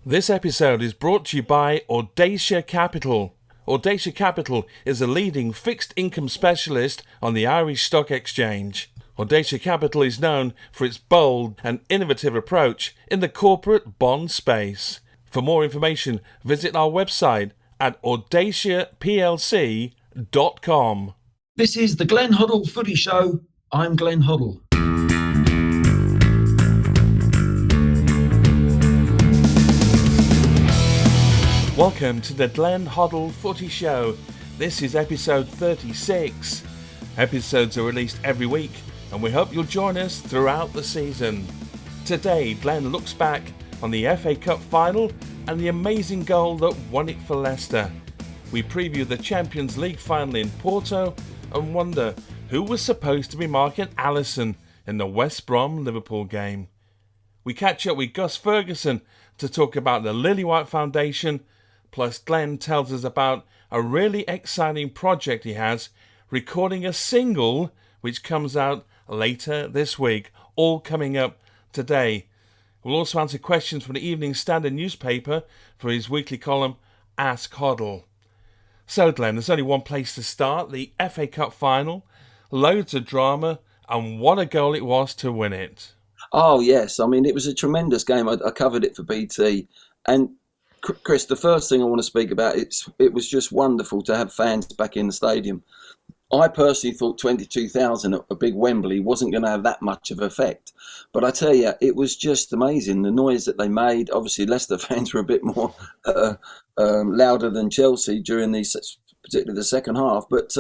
This episode is brought to you by Audacia Capital. Audacia Capital is a leading fixed income specialist on the Irish Stock Exchange. Audacia Capital is known for its bold and innovative approach in the corporate bond space. For more information, visit our website at audaciaplc.com. This is the Glenn Hoddle Footy Show. I'm Glenn Hoddle. Welcome to the Glenn Hoddle Footy Show. This is episode 36. Episodes are released every week, and we hope you'll join us throughout the season. Today, Glenn looks back on the FA Cup final and the amazing goal that won it for Leicester. We preview the Champions League final in Porto and wonder who was supposed to be marking Alisson in the West Brom Liverpool game. We catch up with Gus Ferguson to talk about the Lillywhite Foundation. Plus, Glenn tells us about a really exciting project he has, recording a single which comes out later this week, all coming up today. We'll also answer questions from the Evening Standard newspaper for his weekly column, Ask Hoddle. So, Glenn, there's only one place to start, the FA Cup final, loads of drama, and what a goal it was to win it. Oh, yes. I mean, it was a tremendous game. I covered it for BT, and Chris, the first thing I want to speak about, it was just wonderful to have fans back in the stadium. I personally thought 22,000 at a big Wembley wasn't going to have that much of effect. But I tell you, it was just amazing, the noise that they made. Obviously, Leicester fans were a bit more louder than Chelsea during particularly the second half. But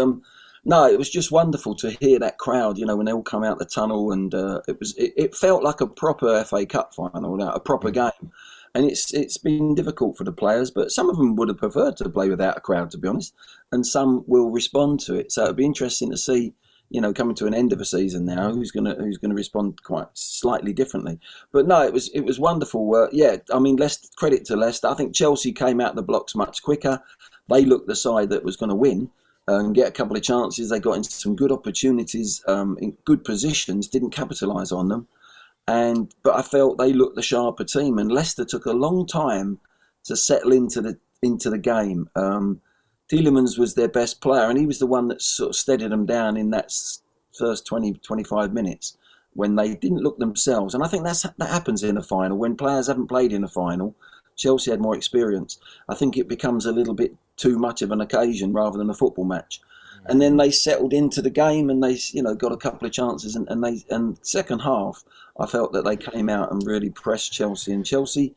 no, it was just wonderful to hear that crowd, you know, when they all come out the tunnel. And it felt like a proper FA Cup final, a proper game. And it's been difficult for the players, but some of them would have preferred to play without a crowd, to be honest, and some will respond to it. So it'll be interesting to see, you know, coming to an end of a season now, who's gonna respond quite slightly differently. But no, it was wonderful. Yeah, I mean, credit to Leicester. I think Chelsea came out the blocks much quicker. They looked the side that was going to win and get a couple of chances. They got into some good opportunities in good positions, didn't capitalise on them. But I felt they looked the sharper team, and Leicester took a long time to settle into the game. Tielemans was their best player, and he was the one that sort of steadied them down in that first 20-25 minutes when they didn't look themselves. And I think that happens in a final. When players haven't played in a final, Chelsea had more experience. I think it becomes a little bit too much of an occasion rather than a football match. And then they settled into the game, and they, you know, got a couple of chances. And second half, I felt that they came out and really pressed Chelsea. And Chelsea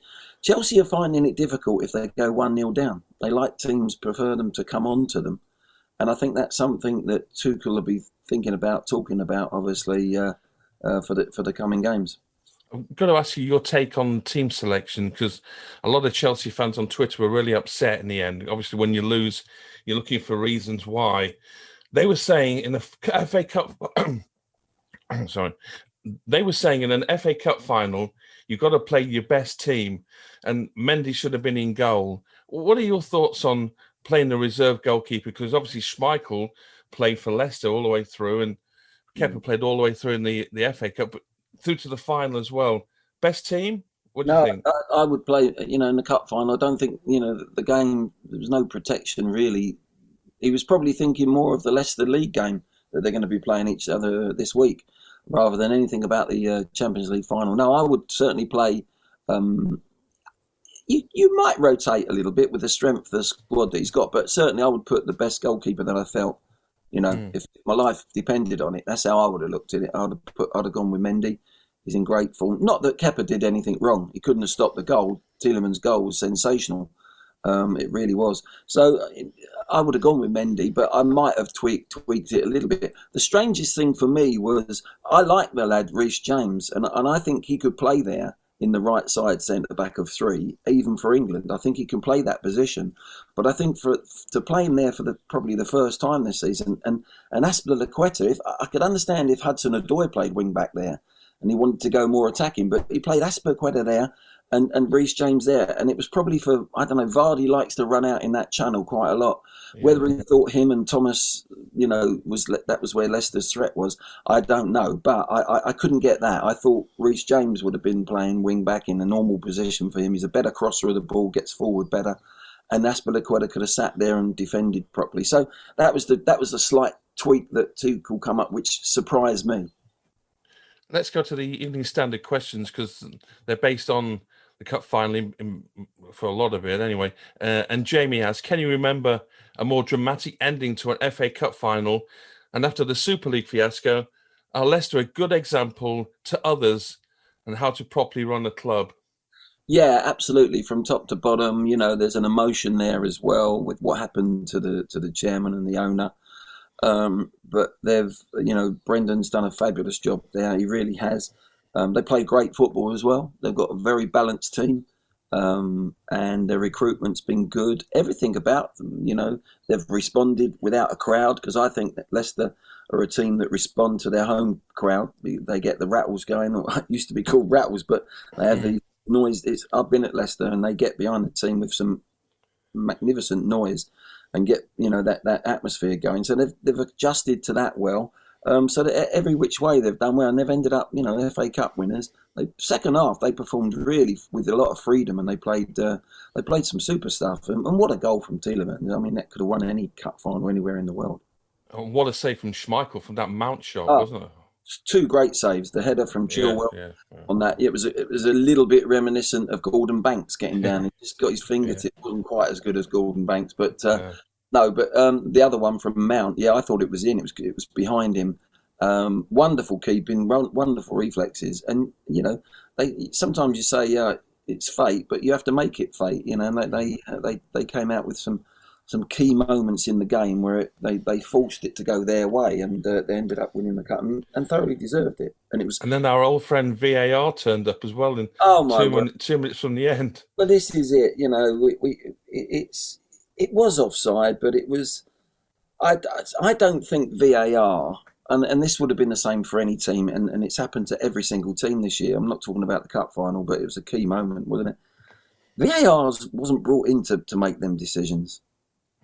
are finding it difficult if they go 1-0 down. They like teams prefer them to come on to them, and I think that's something that Tuchel will be thinking about, talking about, obviously, for the coming games. I've got to ask you your take on team selection, because a lot of Chelsea fans on Twitter were really upset in the end. Obviously, when you lose, you're looking for reasons why. They were saying in the FA Cup, they were saying in an FA Cup final, you've got to play your best team, and Mendy should have been in goal. What are your thoughts on playing the reserve goalkeeper? Because obviously Schmeichel played for Leicester all the way through, and Kepa played all the way through in the FA Cup, but through to the final as well. Best team? What do you think? I would play, you know, in the cup final. I don't think, you know, the game, there was no protection really. He was probably thinking more of the Leicester League game that they're going to be playing each other this week, rather than anything about the Champions League final. No, I would certainly play. You might rotate a little bit with the strength of the squad that he's got, but certainly I would put the best goalkeeper that I felt. You know, if my life depended on it, that's how I would have looked at it. I'd have gone with Mendy. He's in great form. Not that Kepa did anything wrong. He couldn't have stopped the goal. Tielemans' goal was sensational. It really was. So I would have gone with Mendy, but I might have tweaked it a little bit. The strangest thing for me was I like the lad Reece James, and I think he could play there in the right side centre back of three, even for England. I think he can play that position. But I think to play him there for probably the first time this season, and Azpilicueta, if I could understand if Hudson-Odoi played wing back there and he wanted to go more attacking, but he played Azpilicueta there. and Reece James there. And it was probably for, I don't know, Vardy likes to run out in that channel quite a lot. Yeah. Whether he thought him and Thomas, that was where Leicester's threat was, I don't know. But I couldn't get that. I thought Reece James would have been playing wing back in a normal position for him. He's a better crosser of the ball, gets forward better. And Azpilicueta could have sat there and defended properly. So that was the slight tweak that Tuchel come up, which surprised me. Let's go to the Evening Standard questions, because they're based on the cup final for a lot of it anyway. And Jamie asks, can you remember a more dramatic ending to an FA Cup final? And after the Super League fiasco, are Leicester a good example to others on how to properly run a club? Yeah, absolutely. From top to bottom, there's an emotion there as well with what happened to the chairman and the owner. But Brendan's done a fabulous job there. He really has. They play great football as well. They've got a very balanced team, and their recruitment's been good. Everything about them, they've responded without a crowd, because I think that Leicester are a team that respond to their home crowd. They get the rattles going, or it used to be called rattles, but they have the noise. I've been at Leicester, and they get behind the team with some magnificent noise and get that atmosphere going. So they've adjusted to that well. So that every which way they've done well, and they've ended up FA Cup winners. Second half they performed really with a lot of freedom, and they played some super stuff. And what a goal from Tielemans! I mean, that could have won any cup final anywhere in the world. Oh, what a save from Schmeichel from that Mount shot, wasn't it? Two great saves. The header from Chilwell on that. It was a little bit reminiscent of Gordon Banks getting down. He just got his fingertip. Wasn't quite as good as Gordon Banks, but no. But the other one from Mount, I thought it was in. It was behind him. Wonderful keeping, wonderful reflexes, and sometimes you say it's fate, but you have to make it fate. And they came out with some key moments in the game where they forced it to go their way, and they ended up winning the cup and thoroughly deserved it. And then our old friend VAR turned up as well in 2 minutes from the end. Well, this is it. It was offside, but it was. I don't think VAR, and this would have been the same for any team, and it's happened to every single team this year. I'm not talking about the cup final, but it was a key moment, wasn't it? VAR wasn't brought in to make them decisions.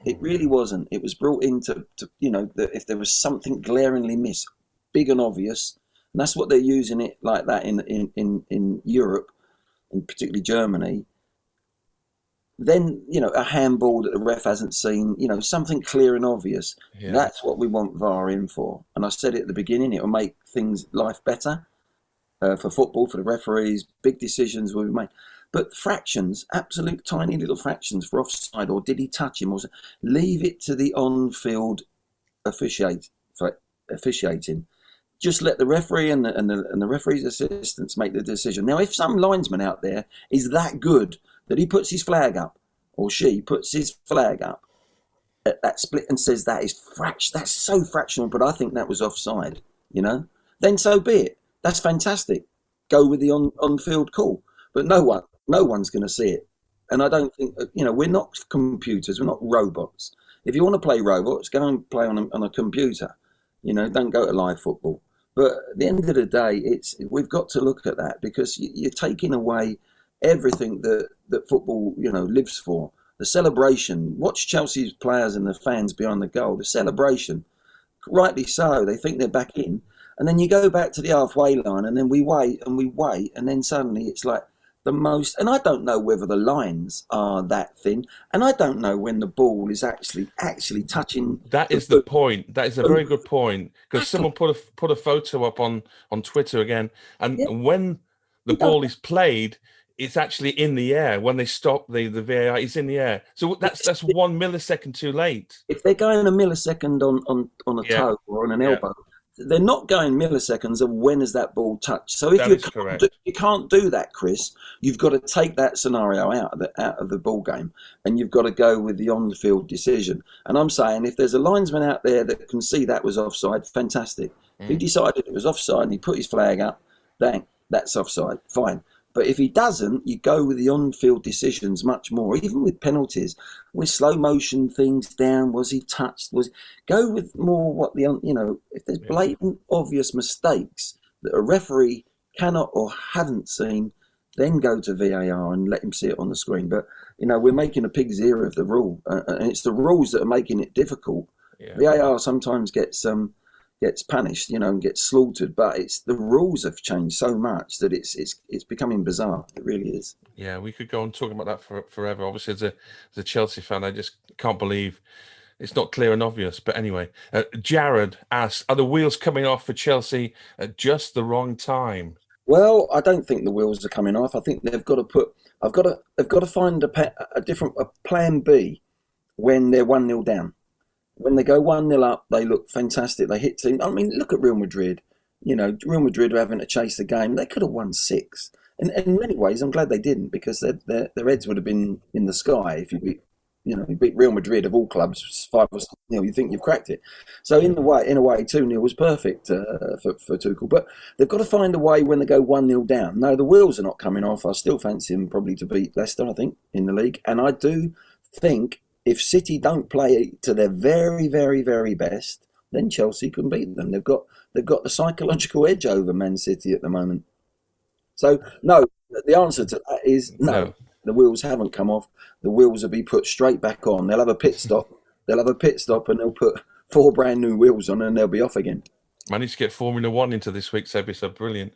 It really wasn't. It was brought in to that if there was something glaringly missed, big and obvious, and that's what they're using it like that in Europe, and particularly Germany. Then, a handball that the ref hasn't seen, something clear and obvious. Yeah. That's what we want VAR in for. And I said it at the beginning, it will make life better for football, for the referees. Big decisions will be made. But fractions, absolute tiny little fractions for offside, or did he touch him? Or leave it to the on-field officiating. Just let the referee and the referee's assistants make the decision. Now, if some linesman out there is that good that he puts his flag up, or she puts his flag up at that split and says that's so fractional, but I think that was offside, then so be it. That's fantastic. Go with the on-field call. But no one's going to see it. And I don't think, we're not computers, we're not robots. If you want to play robots, go and play on a computer. Don't go to live football. But at the end of the day, we've got to look at that, because you're taking away everything that football, lives for. The celebration. Watch Chelsea's players and the fans behind the goal. The celebration. Rightly so. They think they're back in. And then you go back to the halfway line, and then we wait, and then suddenly it's like the most. And I don't know whether the lines are that thin, and I don't know when the ball is actually touching. That is the point. That is a very good point, because someone put a photo up on Twitter again, and when the ball is played, it's actually in the air. When they stop the VAR, it's in the air. So that's 1 millisecond too late. If they're going a millisecond on a toe or on an elbow, they're not going milliseconds of when is that ball touched. So if you can't do that, Chris, you've got to take that scenario out of the ball game, and you've got to go with the on-field decision. And I'm saying, if there's a linesman out there that can see that was offside, fantastic. If he decided it was offside and he put his flag up, bang, that's offside, fine. But if he doesn't, you go with the on-field decisions much more. Even with penalties, with slow motion things down, was he touched? Go with more what if there's blatant, obvious mistakes that a referee cannot or haven't seen, then go to VAR and let him see it on the screen. But, we're making a pig's ear of the rule, and it's the rules that are making it difficult. Yeah. VAR sometimes gets punished, and gets slaughtered, but it's the rules have changed so much that it's becoming bizarre. It really is. Yeah, we could go on talking about that forever. Obviously, as a Chelsea fan, I just can't believe it's not clear and obvious. But anyway, Jared asks, are the wheels coming off for Chelsea at just the wrong time? Well, I don't think the wheels are coming off. I think they've got to find a plan B when they're 1-0 down. When they go 1-0 up, they look fantastic. They hit team. I mean, look at Real Madrid. Real Madrid are having to chase the game. They could have won 6. And in many ways, I'm glad they didn't, because their heads would have been in the sky if you beat Real Madrid of all clubs 5 or 6. You think you've cracked it. So in a way, 2-0 was perfect for Tuchel. But they've got to find a way when they go 1-0 down. No, the wheels are not coming off. I still fancy them probably to beat Leicester, I think, in the league. And I do think if City don't play to their very, very, very best, then Chelsea can beat them. They've got the psychological edge over Man City at the moment. So, no, the answer to that is no. The wheels haven't come off. The wheels will be put straight back on. They'll have a pit stop. And they'll put 4 brand new wheels on, and they'll be off again. Managed to get Formula One into this week's episode. Brilliant.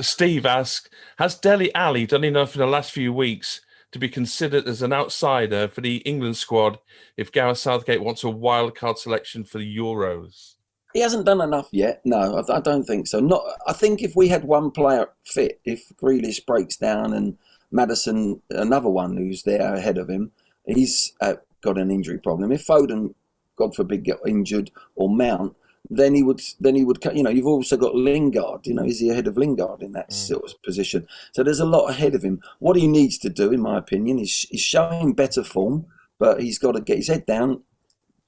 Steve asks, has Dele Alli done enough in the last few weeks to be considered as an outsider for the England squad if Gareth Southgate wants a wild card selection for the Euros? He hasn't done enough yet. No, I don't think so. I think if we had one player fit, if Grealish breaks down and Maddison, another one who's there ahead of him, he's got an injury problem. If Foden, God forbid, get injured, or Mount, then he would. You've also got Lingard. Is he ahead of Lingard in that sort of position? So there's a lot ahead of him. What he needs to do, in my opinion, is showing better form, but he's got to get his head down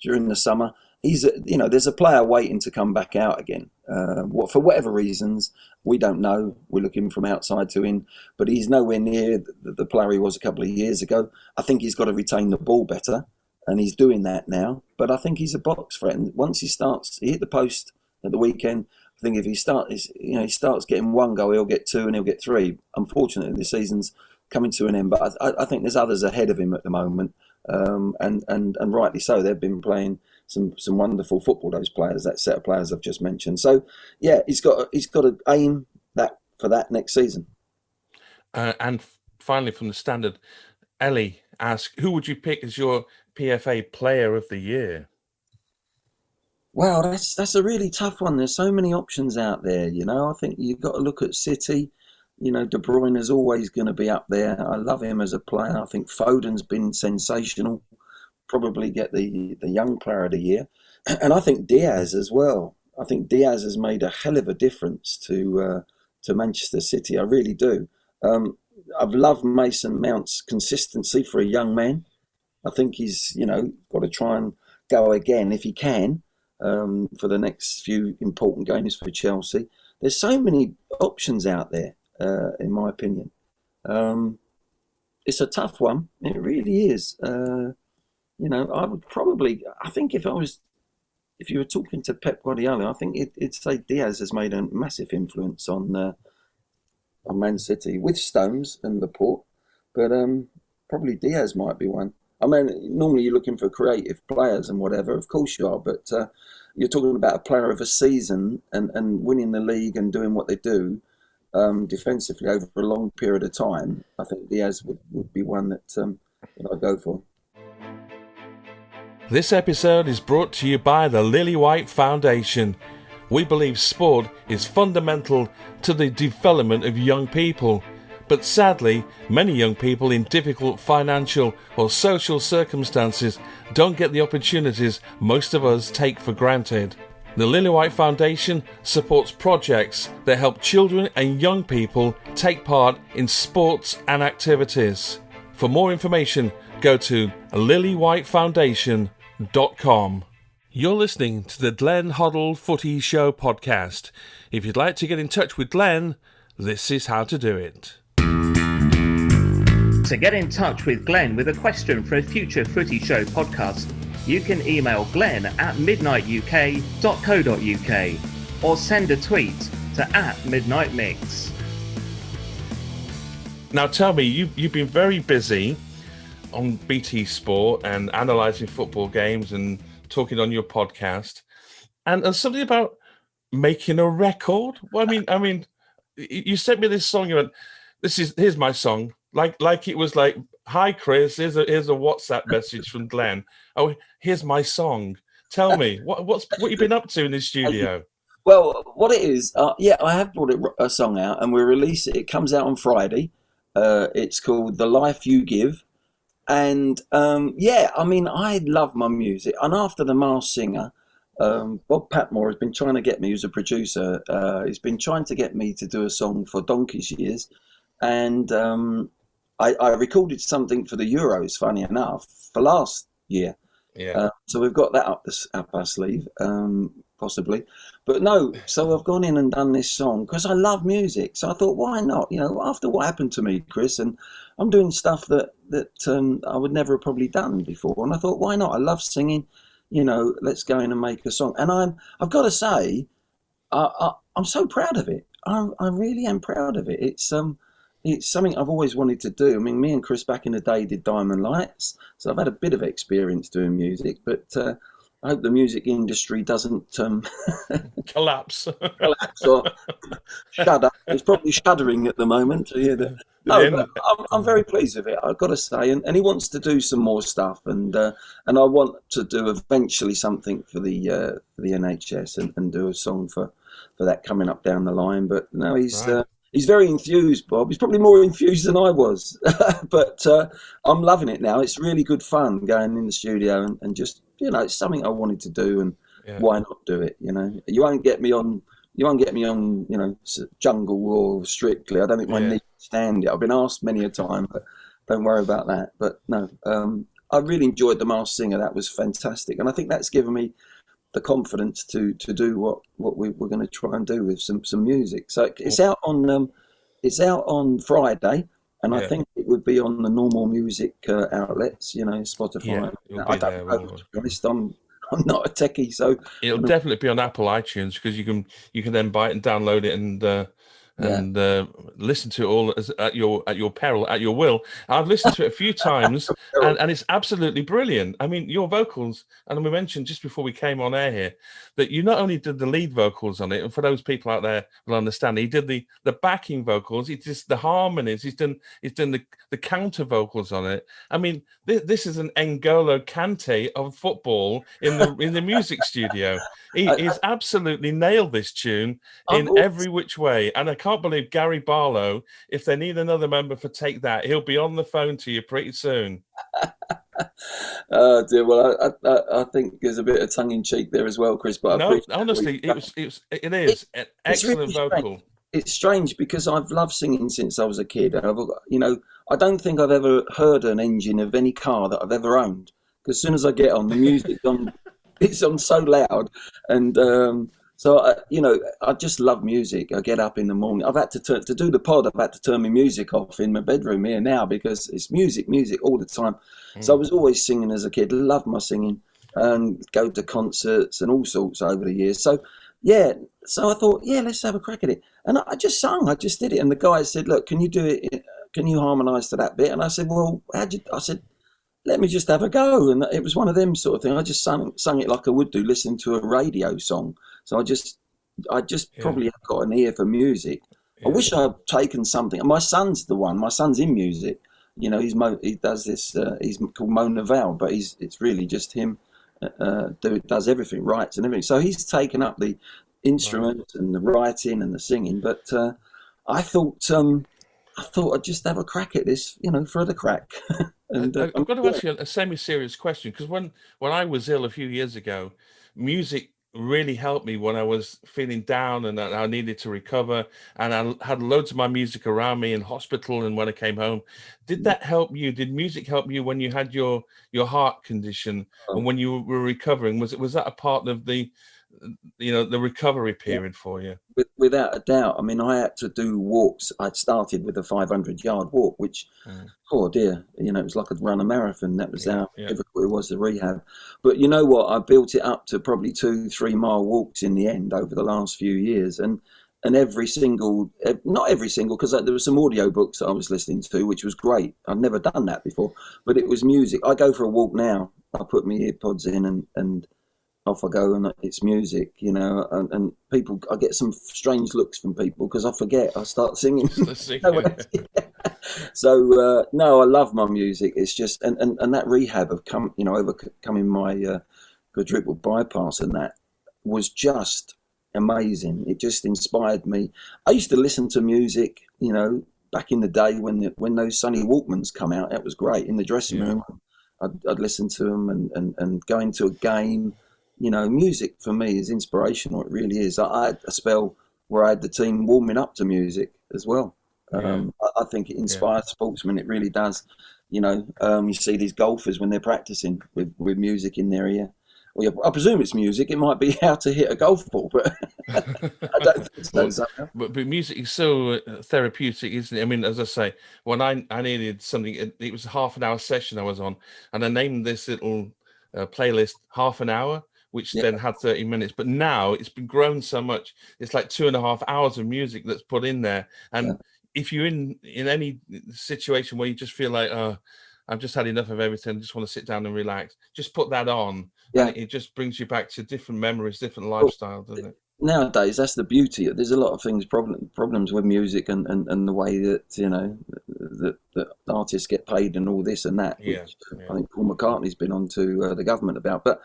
during the summer. There's a player waiting to come back out again. For whatever reasons, we don't know. We're looking from outside to in, but he's nowhere near the player he was a couple of years ago. I think he's got to retain the ball better. And he's doing that now, but I think he's a box threat. And once he hit the post at the weekend. I think if he starts getting 1 goal, he'll get 2 and he'll get 3. Unfortunately, the season's coming to an end, but I think there's others ahead of him at the moment, and rightly so. They've been playing some wonderful football. Those players, that set of players I've just mentioned. So yeah, he's got to aim for that next season. And finally, from the Standard, Ellie asks, who would you pick as your PFA Player of the Year? Wow, that's a really tough one. There's so many options out there. I think you've got to look at City. De Bruyne is always going to be up there. I love him as a player. I think Foden's been sensational. Probably get the Young Player of the Year. And I think Diaz as well. I think Diaz has made a hell of a difference to Manchester City. I really do. I've loved Mason Mount's consistency for a young man. I think he's, got to try and go again if he can for the next few important games for Chelsea. There's so many options out there, in my opinion. It's a tough one. It really is. I would probably, if you were talking to Pep Guardiola, I think it'd say Diaz has made a massive influence on Man City with Stones and Laporte, but probably Diaz might be one. I mean, normally you're looking for creative players and whatever, of course you are, but you're talking about a player of a season and winning the league and doing what they do defensively over a long period of time. I think Diaz would be one that I'd go for. This episode is brought to you by the Lillywhite Foundation. We believe sport is fundamental to the development of young people, but sadly, many young people in difficult financial or social circumstances don't get the opportunities most of us take for granted. The Lillywhite Foundation supports projects that help children and young people take part in sports and activities. For more information, go to lillywhitefoundation.com. You're listening to the Glenn Hoddle Footy Show podcast. If you'd like to get in touch with Glenn, this is how to do it. To get in touch with Glenn with a question for a future Footy Show podcast, you can email glenn@midnightuk.co.uk or send a tweet to @midnightmix. Now tell me, you've been very busy on BT Sport and analysing football games and talking on your podcast, and there's something about making a record. Well, I mean, you sent me this song. You went, here's my song. Like it was like, hi Chris, here's a WhatsApp message from Glenn. Oh, here's my song. Tell me what you've been up to in the studio. Well, what it is, I have brought a song out, and we release it. It comes out on Friday. It's called "The Life You Give," and I love my music. And after The Masked Singer, Bob Patmore has been trying to get me, who's a producer. He's been trying to get me to do a song for donkey's years, and I recorded something for the Euros. Funny enough, for last year. Yeah. So we've got that up our sleeve, possibly. But no, so I've gone in and done this song because I love music. So I thought, why not? You know, after what happened to me, Chris, and I'm doing stuff that I would never have probably done before. And I thought, why not? I love singing. You know, let's go in and make a song. And I've got to say, I'm so proud of it. I really am proud of it. It's something I've always wanted to do. I mean, me and Chris back in the day did Diamond Lights, so I've had a bit of experience doing music, but I hope the music industry doesn't collapse or shudder. It's probably shuddering at the moment to hear that. No, but I'm very pleased with it, I've got to say. And he wants to do some more stuff, and I want to do eventually something for the NHS and do a song for that coming up down the line. But no, he's. Right. He's very enthused, Bob. He's probably more enthused than I was. But I'm loving it now. It's really good fun going in the studio and just, you know, it's something I wanted to do, and why not do it, you know? You won't get me on, you know, Jungle or Strictly. I don't think my knees stand it. I've been asked many a time, but don't worry about that. But no, I really enjoyed The Masked Singer. That was fantastic. And I think that's given me the confidence to do what we're going to try and do with some music. So it's out on Friday, and I think it would be on the normal music outlets, you know, Spotify. I don't know, to be honest. I'm not a techie, so it'll definitely be on Apple iTunes, because you can then buy it and download it and listen to it all at your peril, at your will. I've listened to it a few times, and it's absolutely brilliant. I mean, your vocals, and we mentioned just before we came on air here that you not only did the lead vocals on it, and for those people out there will understand, he did the backing vocals, he did the harmonies, he's done the counter vocals on it. I mean, this is an N'Golo Kante of football in the music studio. He's absolutely nailed this tune in every which way, and I can't believe Gary Barlow, if they need another member for Take That, he'll be on the phone to you pretty soon. Oh dear. Well, I think there's a bit of tongue in cheek there as well, Chris. But no, honestly, it is an excellent really vocal. It's strange because I've loved singing since I was a kid. I don't think I've ever heard an engine of any car that I've ever owned, because as soon as I get on, the music's on, it's on so loud, and so I just love music. I get up in the morning. I've had to do the pod. I've had to turn my music off in my bedroom here now, because it's music all the time. So I was always singing as a kid. Loved my singing, and go to concerts and all sorts over the years. So I thought, let's have a crack at it. And I just sung. I just did it. And the guy said, "Look, can you do it? Can you harmonise to that bit?" And I said, "Well, I said, let me just have a go." And it was one of them sort of things. I just sung it like I would do, listening to a radio song. So I just probably have got an ear for music. I wish I'd taken something. My son's the one. My son's in music. You know, he does this. He's called Mo Naval, but it's really just him. Does everything, writes and everything. So he's taken up the instrument and the writing and the singing. But I thought I'd just have a crack at this. You know, for the crack. And I've got to ask you a semi-serious question, because when I was ill a few years ago, music really helped me when I was feeling down and I needed to recover, and I had loads of my music around me in hospital and when I came home. Did that help you? Did music help you when you had your heart condition and when you were recovering? Was that a part of the recovery period for you? Without a doubt. I mean, I had to do walks. I'd started with a 500-yard walk, which, oh dear, it was like I'd run a marathon. That was how difficult it was to rehab. But you know what? I built it up to probably 2-3 mile walks in the end over the last few years. And and every single, not every single, because there were some audio books that I was listening to, which was great. I'd never done that before, but it was music. I go for a walk now. I put my earpods in and off I go, and it's music, you know, and people, I get some strange looks from people because I forget, I start singing. So, no, I love my music. It's just, and that rehab of overcoming my quadruple bypass, and that was just amazing. It just inspired me. I used to listen to music, you know, back in the day when those Sonny Walkmans come out. That was great in the dressing room. I'd listen to them and go into a game. You know, music for me is inspirational. It really is. I had a spell where I had the team warming up to music as well. I think it inspires sportsmen. It really does. You know, you see these golfers when they're practicing with music in their ear. Well, I presume it's music. It might be how to hit a golf ball, but I don't think so. But music is so therapeutic, isn't it? I mean, as I say, when I needed something, it was a half an hour session I was on, and I named this little playlist Half an Hour, which then had 30 minutes. But now it's been grown so much, it's like 2.5 hours of music that's put in there. And if you're in any situation where you just feel like, I've just had enough of everything, I just want to sit down and relax, just put that on. And it just brings you back to different memories, different lifestyle, doesn't it? Nowadays, that's the beauty. There's a lot of things, problems with music and the way that, you know, that artists get paid and all this and that. Which I think Paul McCartney's been on to the government about. But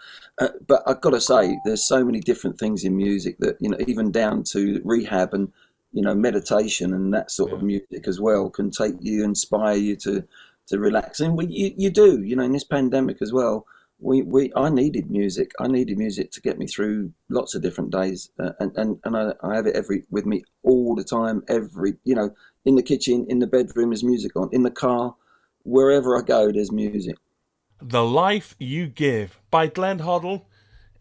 I've got to say, there's so many different things in music that, you know, even down to rehab and, you know, meditation and that sort of music as well can take you, inspire you to relax. And you do, you know, in this pandemic as well. I needed music. I needed music to get me through lots of different days, and I have it with me all the time. You know, in the kitchen, in the bedroom, there's music on. In the car, wherever I go, there's music. The Life You Give by Glenn Hoddle,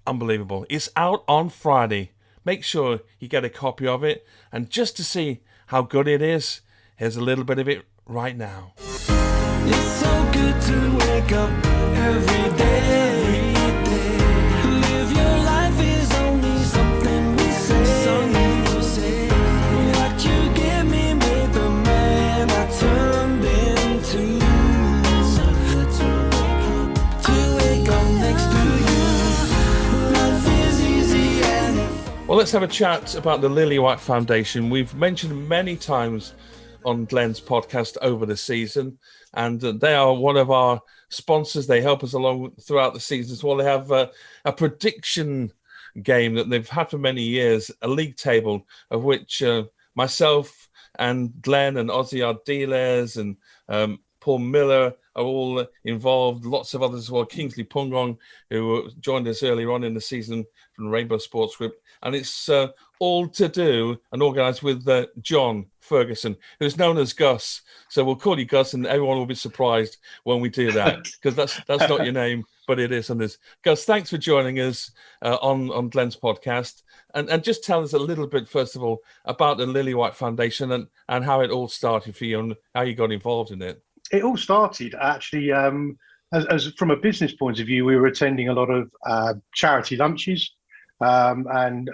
unbelievable. It's out on Friday. Make sure you get a copy of it, and just to see how good it is, here's a little bit of it right now. It's so good to wake up every day. Live your life is only something we say. What you give me made the man I turned into. So good to wake up next to you. Life is easy and... Well, let's have a chat about the Lillywhite Foundation. We've mentioned many times on Glenn's podcast over the season, and they are one of our sponsors. They help us along throughout the season as well. They have a prediction game that they've had for many years, a league table of which myself and Glenn and Ozzy, our dealers, and Paul Miller are all involved. Lots of others as well. Kingsley Pungong, who joined us earlier on in the season from Rainbow Sports Group. And it's all to do and organised with John Ferguson, who's known as Gus. So we'll call you Gus, and everyone will be surprised when we do that, because that's not your name, but it is on this. Gus, thanks for joining us on Glenn's podcast. And just tell us a little bit, first of all, about the Lillywhite Foundation and how it all started for you and how you got involved in it. It all started actually as from a business point of view. We were attending a lot of charity lunches, and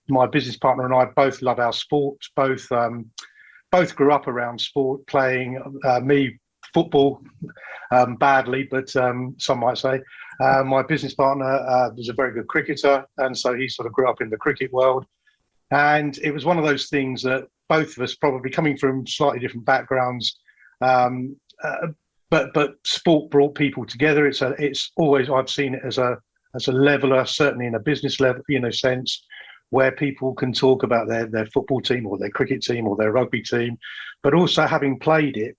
my business partner and I both love our sport. Both grew up around sport, playing me football badly, but some might say. My business partner was a very good cricketer, and so he sort of grew up in the cricket world. And it was one of those things that both of us, probably coming from slightly different backgrounds, but sport brought people together. It's always, I've seen it as a leveler, certainly in a business level, sense, where people can talk about their football team or their cricket team or their rugby team, but also having played it,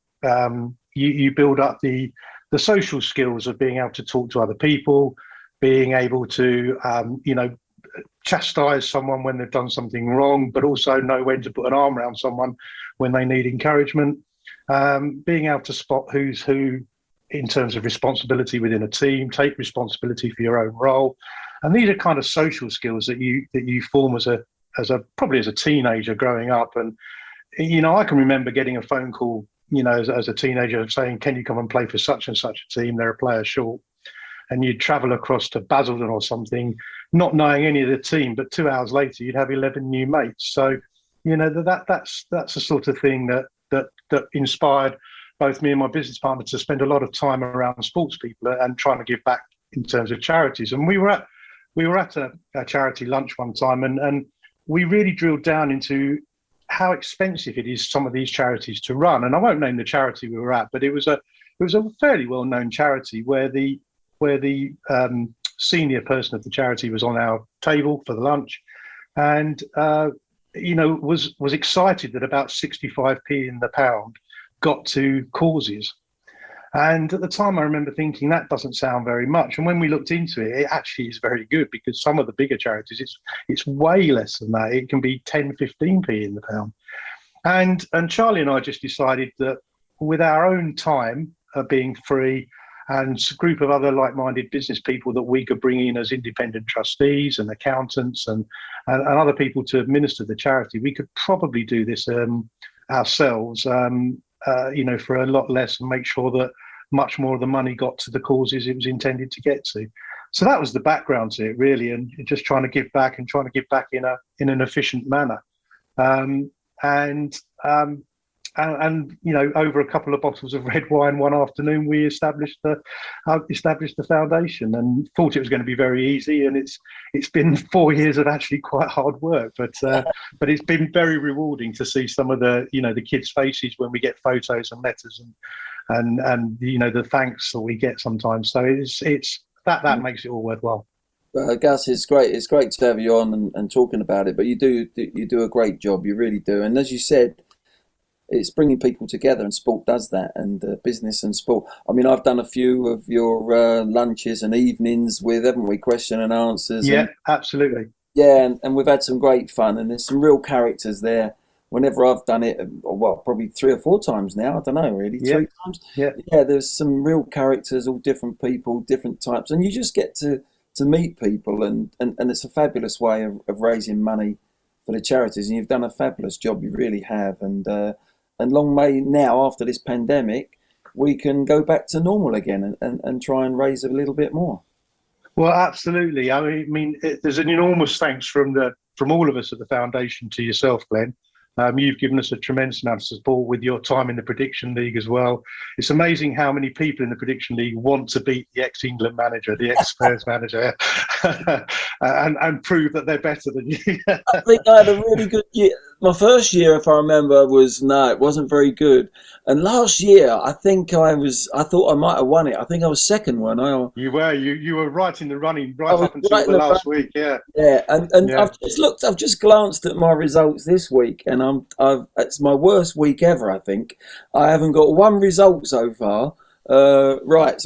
you build up the social skills of being able to talk to other people, being able to chastise someone when they've done something wrong, but also know when to put an arm around someone when they need encouragement. Being able to spot who's who in terms of responsibility within a team, take responsibility for your own role, and these are kind of social skills that you form as a teenager growing up. And I can remember getting a phone call, as a teenager saying, "Can you come and play for such and such a team? They're a player short." And you'd travel across to Basildon or something, not knowing any of the team, but 2 hours later you'd have 11 new mates. So that's the sort of thing that inspired both me and my business partner to spend a lot of time around sports people and trying to give back in terms of charities. And we were at a charity lunch one time, and we really drilled down into how expensive it is some of these charities to run. And I won't name the charity we were at, but it was a fairly well-known charity where the senior person of the charity was on our table for the lunch, and was excited that about 65p in the pound got to causes. And at the time, I remember thinking that doesn't sound very much. And when we looked into it, it actually is very good, because some of the bigger charities, it's way less than that. It can be 10, 15p in the pound. And Charlie and I just decided that with our own time being free and a group of other like-minded business people that we could bring in as independent trustees and accountants and other people to administer the charity, we could probably do this ourselves, for a lot less, and make sure that much more of the money got to the causes it was intended to get to. So that was the background to it, really, and just trying to give back in an efficient manner. And over a couple of bottles of red wine one afternoon, we established the foundation, and thought it was going to be very easy. And it's been 4 years of actually quite hard work, but it's been very rewarding to see some of the kids' faces when we get photos and letters and the thanks that we get sometimes. So it's that makes it all worthwhile. Gus, it's great to have you on and talking about it. But you do a great job, you really do. And as you said, it's bringing people together, and sport does that, and business and sport. I mean, I've done a few of your lunches and evenings with, haven't we, question and answers? Yeah, absolutely. Yeah, and we've had some great fun, and there's some real characters there. Whenever I've done it, probably 3 or 4 times now, I don't know, really, 3 times. Yeah, there's some real characters, all different people, different types, and you just get to meet people, and it's a fabulous way of raising money for the charities, and you've done a fabulous job, you really have, and long may now, after this pandemic, we can go back to normal again and try and raise a little bit more. Well, absolutely. I mean, there's an enormous thanks from all of us at the foundation to yourself, Glenn. You've given us a tremendous amount of support with your time in the Prediction League as well. It's amazing how many people in the Prediction League want to beat the ex-England manager, the ex-Spurs manager, and prove that they're better than you. I think I had a really good year. My first year, if I remember, it wasn't very good. And last year, I think I thought I might have won it. I think I was second, weren't I? You were. You were right in the running up until the last week. Yeah. Yeah, and yeah. I've just glanced at my results this week, and it's my worst week ever. I think I haven't got one result so far. So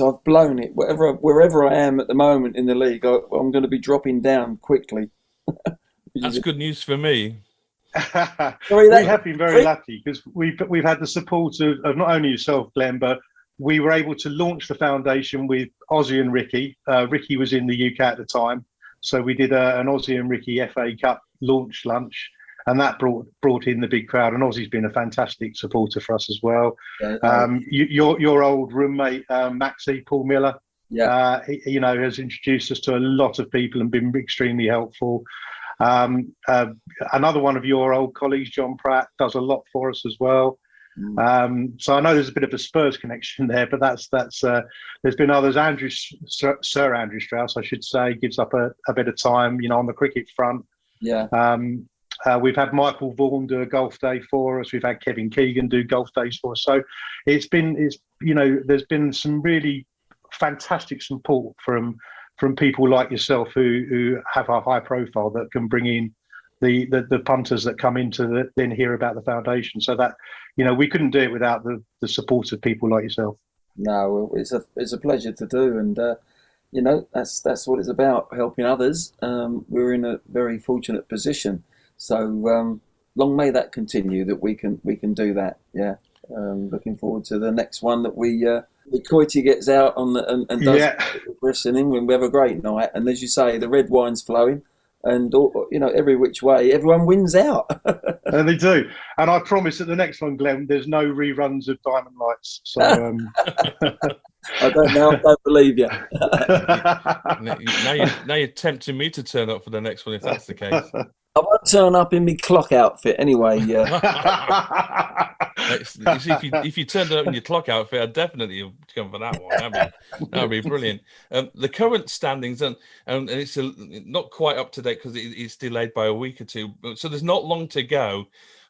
I've blown it. Wherever I am at the moment in the league, I'm going to be dropping down quickly. That's good news for me. We have been very lucky, because we've had the support of not only yourself, Glenn, but we were able to launch the foundation with Ozzy and Ricky. Ricky was in the UK at the time, so we did an Ozzy and Ricky FA Cup launch lunch, and that brought in the big crowd. And Ozzy's been a fantastic supporter for us as well. Your old roommate Maxie, Paul Miller, he has introduced us to a lot of people and been extremely helpful. Another one of your old colleagues, John Pratt, does a lot for us as well. So I know there's a bit of a Spurs connection there, but that's there's been others. Sir Andrew Strauss, I should say, gives up a bit of time, on the cricket front. Yeah. We've had Michael Vaughan do a golf day for us. We've had Kevin Keegan do golf days for us. So there's been some really fantastic support from people like yourself who have a high profile that can bring in the punters that come in to then hear about the foundation. So that, we couldn't do it without the support of people like yourself. No, it's a pleasure to do, and that's what it's about, helping others. We're in a very fortunate position, so long may that continue, that we can do that. Yeah, looking forward to the next one that the Coity gets out on and does wrestling. We have a great night, and as you say, the red wine's flowing, and every which way, everyone wins out. And they do. And I promise at the next one, Glenn, there's no reruns of Diamond Lights. So I don't believe you. Now you're tempting me to turn up for the next one if that's the case. I won't turn up in my clock outfit anyway. Yeah. If you turned up in your clock outfit, I'd definitely come for that one. That'd be brilliant. The current standings, and it's not quite up to date because it's delayed by a week or two. So there's not long to go.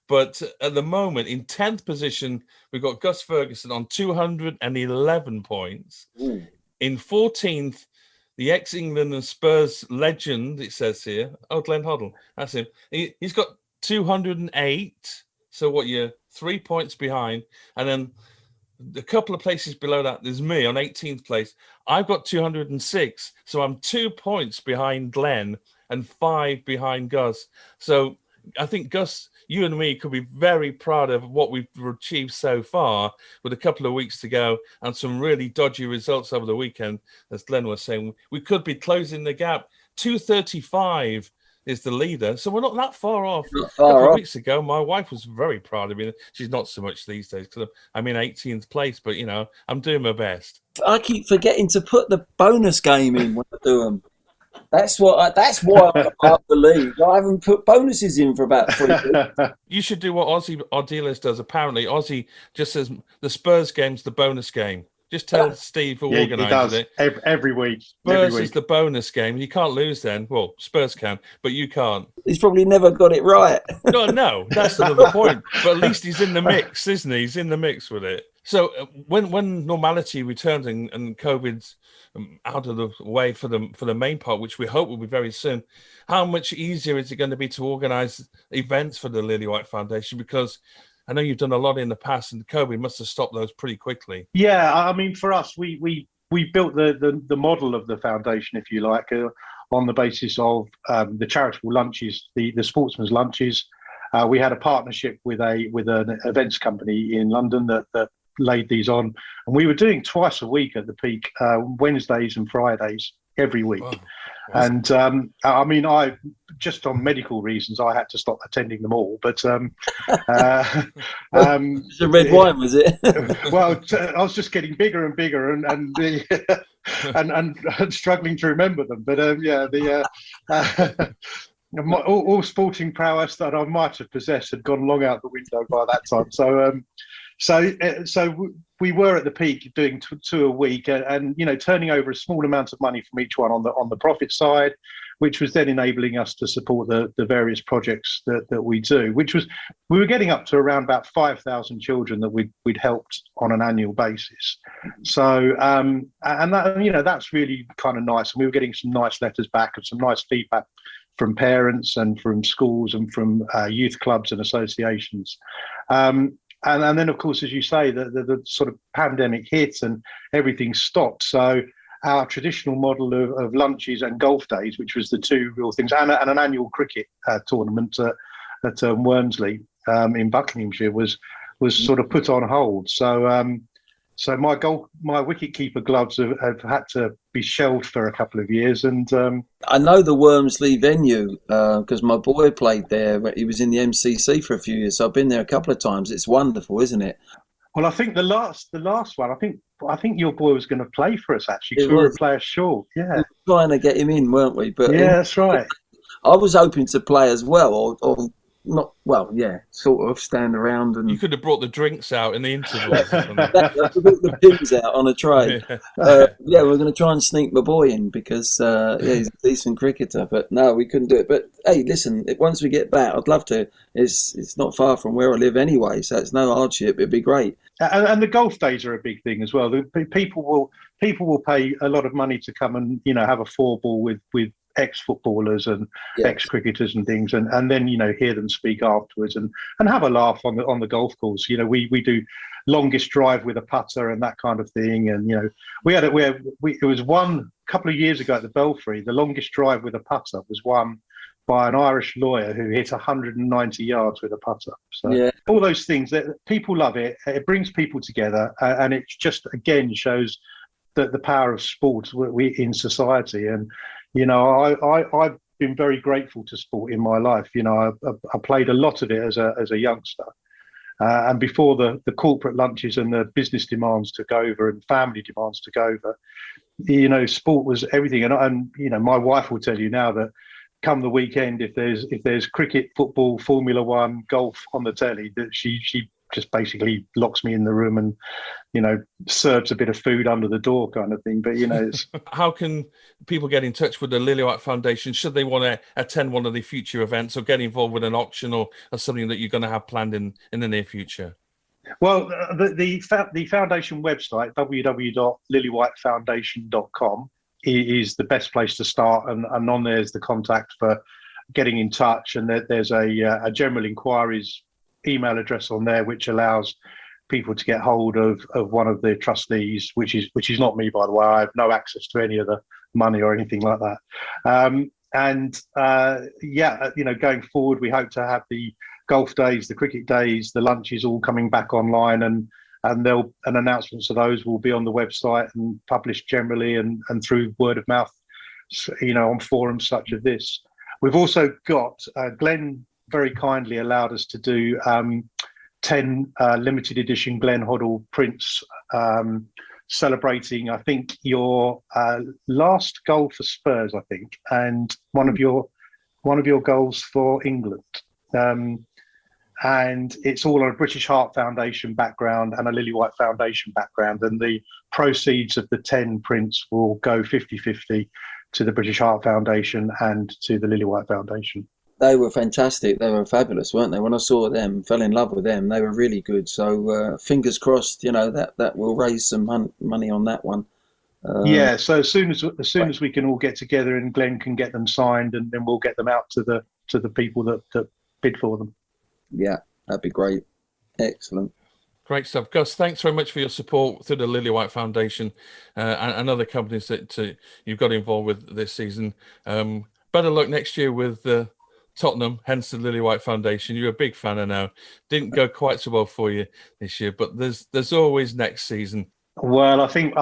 But at the moment, in 10th position, we've got Gus Ferguson on 211 points. Ooh. In 14th, the ex-England and Spurs legend, it says here. Oh, Glenn Hoddle. That's him. He's got 208. So what, you're 3 points behind. And then a couple of places below that, there's me on 18th place. I've got 206. So I'm 2 points behind Glenn and 5 behind Gus. So I think, Gus, you and me could be very proud of what we've achieved so far with a couple of weeks to go and some really dodgy results over the weekend. As Glenn was saying, we could be closing the gap. 235 is the leader. So we're not that far off. A couple of weeks ago, my wife was very proud of me. She's not so much these days because I'm in 18th place, but, you know, I'm doing my best. I keep forgetting to put the bonus game in when I do them. That's why I'm up the league. I haven't put bonuses in for about 3 weeks. You should do what Ozzy, our dealers, does. Apparently, Ozzy just says the Spurs game's the bonus game. Just tell Steve who organises it. Every week. Spurs is the bonus game. You can't lose then. Well, Spurs can, but you can't. He's probably never got it right. No, that's another point. But at least he's in the mix, isn't he? He's in the mix with it. So when normality returns and COVID's out of the way for the main part, which we hope will be very soon, how much easier is it going to be to organise events for the Lillywhite Foundation? Because I know you've done a lot in the past, and COVID must have stopped those pretty quickly. Yeah, I mean, for us, we built the model of the foundation, if you like, on the basis of the charitable lunches, the sportsman's lunches. We had a partnership with an events company in London that laid these on, and we were doing twice a week at the peak, Wednesdays and Fridays every week. Wow. And I mean, I just on medical reasons I had to stop attending them all. But the red wine, was it? Well, I was just getting bigger and bigger, and struggling to remember them. But all sporting prowess that I might have possessed had gone long out the window by that time. So we were at the peak doing two a week, and you know, turning over a small amount of money from each one on the profit side, which was then enabling us to support the various projects that we do. We were getting up to around about 5,000 children that we'd helped on an annual basis. So and that, you know, that's really kind of nice. And we were getting some nice letters back and some nice feedback from parents and from schools and from youth clubs and associations. And then, of course, as you say, the sort of pandemic hit and everything stopped. So our traditional model of lunches and golf days, which was the two real things, and an annual cricket tournament at Wormsley in Buckinghamshire was sort of put on hold. So my wicketkeeper gloves have had to be shelved for a couple of years. And I know the Wormsley venue because my boy played there. He was in the MCC for a few years, so I've been there a couple of times. It's wonderful, isn't it? Well, I think the last one, I think your boy was going to play for us, actually, because we were a player short. Yeah, we were trying to get him in, weren't we? But yeah, that's right. I was hoping to play as well, or not. Well, yeah, sort of stand around and. You could have brought the drinks out in the intervals. I could brought the pins out on a tray. Yeah, we're going to try and sneak my boy in because he's a decent cricketer. But no, we couldn't do it. But hey, listen, once we get back, I'd love to. It's not far from where I live anyway, so it's no hardship. It'd be great. And the golf days are a big thing as well. People will pay a lot of money to come and, you know, have a four ball with ex-footballers and ex-cricketers and things, and then, you know, hear them speak afterwards and have a laugh on the golf course. You know, we do longest drive with a putter and that kind of thing. And, you know, it was one couple of years ago at the Belfry, the longest drive with a putter was won by an Irish lawyer who hit 190 yards with a putter. So all those things, that people love it. It brings people together, and it just again shows that the power of sport in society. And you know, I've been very grateful to sport in my life. You know, I played a lot of it as a youngster, and before the corporate lunches and the business demands took over and family demands took over, you know, sport was everything. And you know, my wife will tell you now that come the weekend, if there's cricket, football, Formula One, golf on the telly, that she just basically locks me in the room and, serves a bit of food under the door kind of thing. But, it's... How can people get in touch with the Lillywhite Foundation should they want to attend one of the future events or get involved with an auction or something that you're going to have planned in the near future? Well, the foundation website, www.lillywhitefoundation.com, is the best place to start. And on there's the contact for getting in touch. And there's a general inquiries email address on there, which allows people to get hold of one of the trustees, which is not me, by the way. I have no access to any of the money or anything like that. Going forward, we hope to have the golf days, the cricket days, the lunches all coming back online, and announcements of those will be on the website and published generally and through word of mouth, on forums such as this. We've also got Glenn very kindly allowed us to do 10 limited edition Glenn Hoddle prints, celebrating, I think, your last goal for Spurs, I think, and one of your goals for England. And it's all on a British Heart Foundation background and a Lillywhite Foundation background. And the proceeds of the 10 prints will go 50-50 to the British Heart Foundation and to the Lillywhite Foundation. They were fantastic. They were fabulous, weren't they? When I saw them, fell in love with them. They were really good. So fingers crossed, that will raise some money on that one. So as soon as we can all get together and Glenn can get them signed, and then we'll get them out to the people that bid for them. Yeah, that'd be great. Excellent. Great stuff. Gus, thanks very much for your support through the Lillywhite Foundation and other companies that you've got involved with this season. Better luck next year with Tottenham, hence the Lillywhite Foundation. You're a big fan of now. Didn't go quite so well for you this year, but there's always next season. Well, I think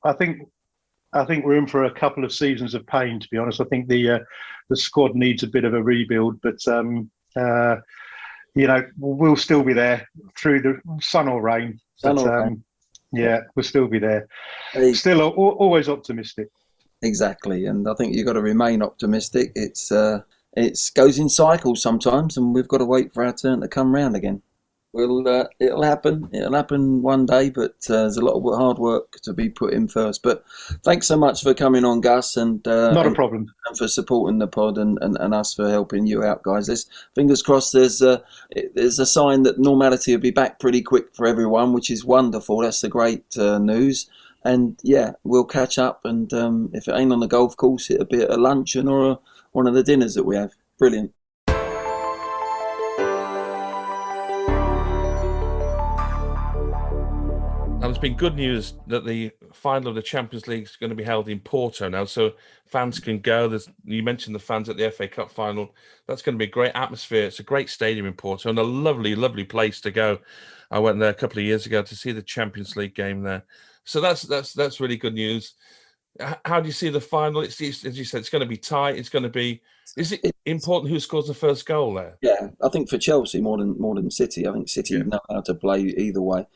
we're in for a couple of seasons of pain, to be honest. I think the squad needs a bit of a rebuild, but we'll still be there through the sun or rain. Yeah, we'll still be there. Still always optimistic. Exactly, and I think you've got to remain optimistic. It goes in cycles sometimes, and we've got to wait for our turn to come round again. It'll happen. It'll happen one day, but there's a lot of hard work to be put in first. But thanks so much for coming on, Gus, and not a problem, and for supporting the pod and us for helping you out, guys. Fingers crossed. There's a sign that normality will be back pretty quick for everyone, which is wonderful. That's the great news. And yeah, we'll catch up. And if it ain't on the golf course, it'll be at a luncheon or one of the dinners that we have. Brilliant. Now, there's been good news that the final of the Champions League is going to be held in Porto now, so fans can go. You mentioned the fans at the FA Cup final. That's going to be a great atmosphere. It's a great stadium in Porto and a lovely, lovely place to go. I went there a couple of years ago to see the Champions League game there. So that's really good news. How do you see the final? It's, as you said, it's going to be tight. It's going to be. Is it important who scores the first goal there? Yeah, I think for Chelsea more than City. I think City know how to play either way.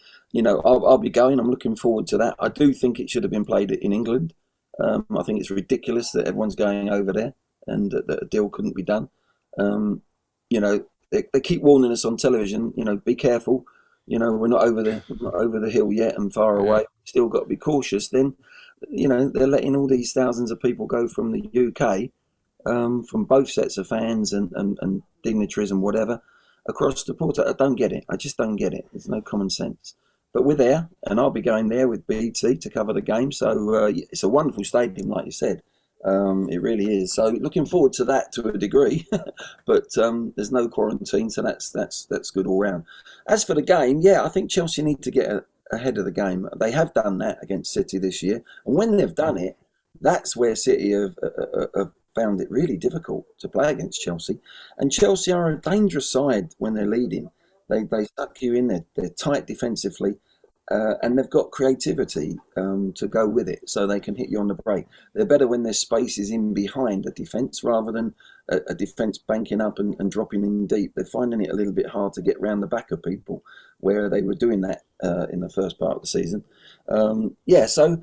I'll be going. I'm looking forward to that. I do think it should have been played in England. I think it's ridiculous that everyone's going over there and that a deal couldn't be done. They keep warning us on television. Be careful. We're not over the hill yet and far away. Still got to be cautious. Then, they're letting all these thousands of people go from the UK, from both sets of fans and dignitaries and whatever, across to Porto. I don't get it. I just don't get it. There's no common sense. But we're there, and I'll be going there with BT to cover the game. So it's a wonderful stadium, like you said. It really is. So looking forward to that to a degree. But there's no quarantine, so that's good all round. As for the game, I think Chelsea need to get ahead of the game. They have done that against City this year, and when they've done it, that's where City have found it really difficult to play against Chelsea. And Chelsea are a dangerous side when they're leading. They suck you in. They're tight defensively, and they've got creativity to go with it, so they can hit you on the break. They're better when there's spaces in behind a defence rather than a defence banking up and dropping in deep. They're finding it a little bit hard to get round the back of people, where they were doing that in the first part of the season. So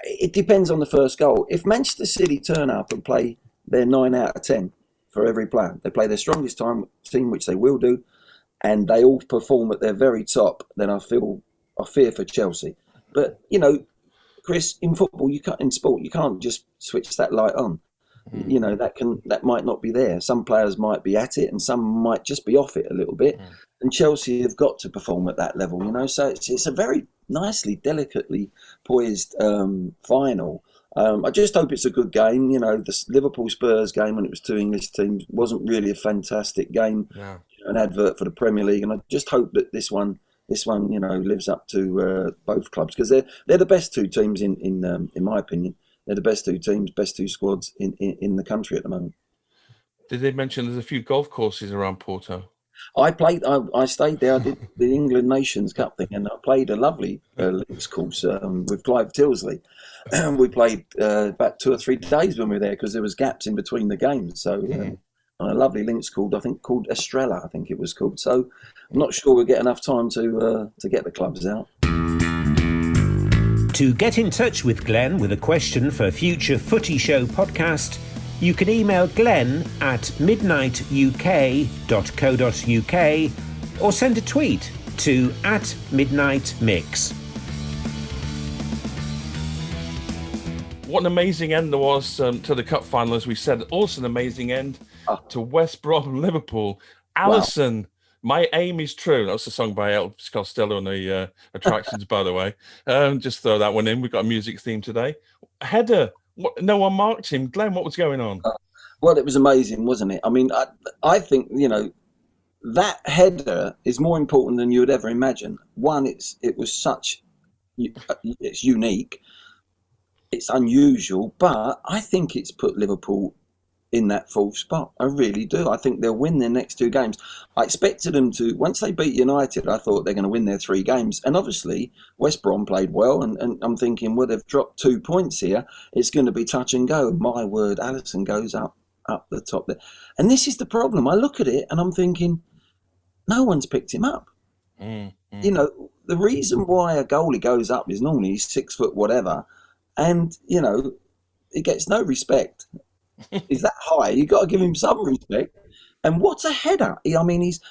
it depends on the first goal. If Manchester City turn up and play their 9 out of 10, for every player. They play their strongest team, which they will do, and they all perform at their very top. Then I fear for Chelsea. But Chris, in football, in sport, you can't just switch that light on. That might not be there. Some players might be at it, and some might just be off it a little bit. And Chelsea have got to perform at that level, So it's a very nicely, delicately poised final. I just hope it's a good game. The Liverpool Spurs game, when it was two English teams, wasn't really a fantastic game. Yeah. An advert for the Premier League, and I just hope that this one, lives up to both clubs, because they're the best two teams in my opinion. They're the best two teams, best two squads in the country at the moment. Did they mention there's a few golf courses around Porto? I stayed there. I did the England Nations Cup thing, and I played a lovely links course with Clive Tilsley. We played about 2 or 3 days when we were there, because there was gaps in between the games. So a lovely links called Estrella, I think it was called. So I'm not sure we'll get enough time to get the clubs out. To get in touch with Glenn with a question for a future Footy Show podcast, you can email Glenn at midnightuk.co.uk or send a tweet to @midnightmix. What an amazing end there was to the cup final, as we said. Also an amazing end to West Brom Liverpool. Alisson. Wow. My Aim Is True. That was a song by Elvis Costello on the attractions, by the way. Just throw that one in. We've got a music theme today. Header. No one marked him. Glenn, what was going on? Well, it was amazing, wasn't it? I mean, I think, that header is more important than you would ever imagine. One, it's unique. It's unusual, but I think it's put Liverpool in that fourth spot. I really do. I think they'll win their next 2 games. I expected them to, once they beat United, I thought they're going to win their 3 games. And obviously, West Brom played well, and I'm thinking, well, they've dropped 2 points here. It's going to be touch and go. My word, Alisson goes up the top there. And this is the problem. I look at it and I'm thinking, no one's picked him up. The reason why a goalie goes up is normally he's 6 foot whatever, and, he gets no respect. He's that high. You've got to give him some respect. And what a header. He's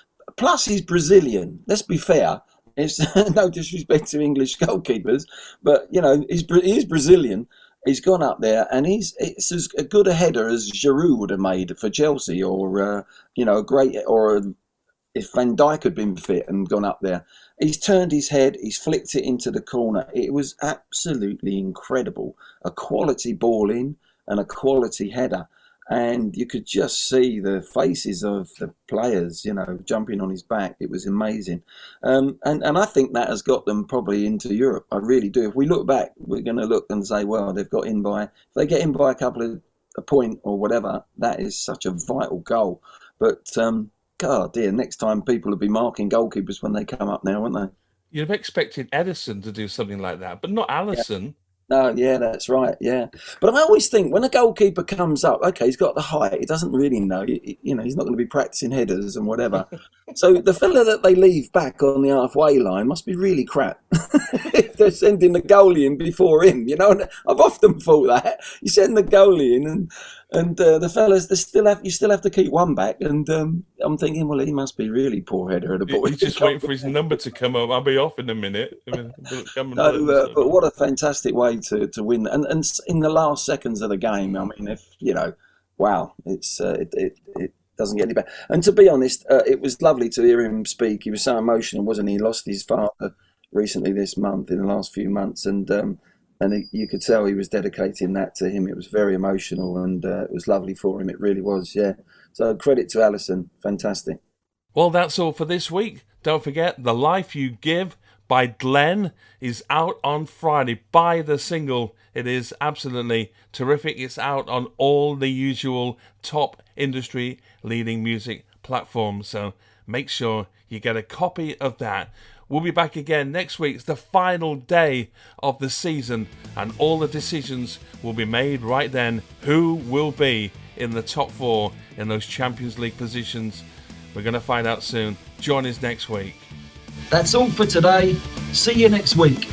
Brazilian. Let's be fair. It's no disrespect to English goalkeepers, but, he's Brazilian. He's gone up there, and it's as good a header as Giroud would have made for Chelsea, or, if Van Dijk had been fit and gone up there. He's turned his head, he's flicked it into the corner. It was absolutely incredible. A quality ball in, and a quality header, and you could just see the faces of the players, jumping on his back. It was amazing, and I think that has got them probably into Europe. I really do. If we look back, we're going to look and say, well, they've got in by, if they get in by a point or whatever, that is such a vital goal. But God dear, next time people will be marking goalkeepers when they come up now, won't they? You'd have expected Edison to do something like that, but not Alisson. Yeah. No, yeah, that's right, yeah. But I always think when a goalkeeper comes up, okay, he's got the height, he doesn't really know, he's not going to be practicing headers and whatever. So the fella that they leave back on the halfway line must be really crap if they're sending the goalie in before him, And I've often thought that. You send the goalie in and the fellas, you still have to keep one back, and I'm thinking, well, he must be really poor header of the ball. He's just waiting for his number to come up. I'll be off in a minute. But what a fantastic way to win, and in the last seconds of the game, I mean, wow, it doesn't get any better. And to be honest, it was lovely to hear him speak. He was so emotional, wasn't he? He lost his father recently this month, in the last few months, and you could tell he was dedicating that to him. It was very emotional, and it was lovely for him. It really was, yeah. So credit to Alisson, fantastic. Well, that's all for this week. Don't forget, The Life You Give by Glenn is out on Friday. Buy the single. It is absolutely terrific. It's out on all the usual top industry leading music platforms. So make sure you get a copy of that. We'll be back again next week. It's the final day of the season, and all the decisions will be made right then. Who will be in the top 4 in those Champions League positions? We're going to find out soon. Join us next week. That's all for today. See you next week.